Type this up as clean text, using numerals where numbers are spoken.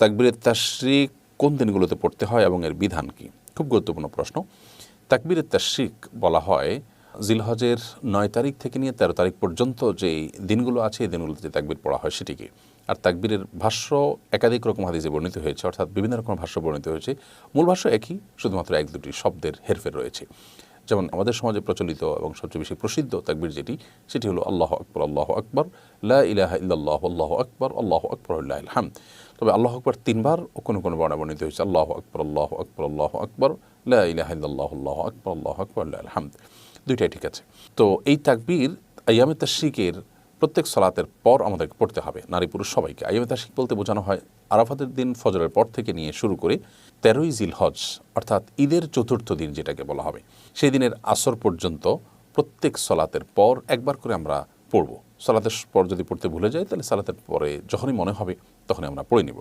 তাকবীরে তাশরিক কোন দিনগুলোতে পড়তে হয় এবং এর বিধান কি? খুব গুরুত্বপূর্ণ প্রশ্ন। তাকবীরে তাশরিক বলা হয় জিলহজের ৯ তারিখ থেকে নিয়ে ১৩ তারিখ পর্যন্ত যে দিনগুলো আছে এই দিনগুলোতে যে তাকবীর পড়া হয় সেটিকে। আর তাকবীরের ভাষ্য একাধিক রকম হাদিসে বর্ণিত হয়েছে, অর্থাৎ বিভিন্ন রকম ভাষ্য বর্ণিত হয়েছে। মূল ভাষ্য একই, শুধুমাত্র ১-২টি শব্দের হেরফের রয়েছে। যেমন আমাদের সমাজে প্রচলিত এবং সবচেয়ে বেশি প্রসিদ্ধ তাকবীর সেটি হলো আল্লাহু আকবার, আল্লাহু আকবার, লা ইলাহা ইল্লাল্লাহু, আল্লাহু আকবার, আল্লাহু আকবার ওয়ালিল্লাহিল হামদ। তবে আল্লাহু আকবার ৩ বার ও কোনো বর্ণনায় বর্ণিত হয়েছে আল্লাহু আকবার, আল্লাহু আকবার, আল্লাহু আকবার, লা ইলাহা ইল্লাল্লাহু, আল্লাহু আকবার, আল্লাহু আকবার ওয়ালিল্লাহিল হামদ। দুইটাই ঠিক আছে। তো এই তাকবীর আইয়ামে তাশরিকের প্রত্যেক সালাতের পর আমাদেরকে পড়তে হবে, নারী পুরুষ সবাইকে। আইয়ামে তাশরিক বলতে বোঝানো হয় আরাফাতের দিন ফজরের পর থেকে নিয়ে শুরু করে ১৩ই জিলহজ অর্থাৎ ঈদের চতুর্থ দিন যেটাকে বলা হবে, সেই দিনের আসর পর্যন্ত প্রত্যেক সালাতের পর একবার করে আমরা পড়ব। সালাতের পর যদি পড়তে ভুলে যাই তাহলে সালাতের পরে যখনই মনে হবে তখনই আমরা পড়ে নিব।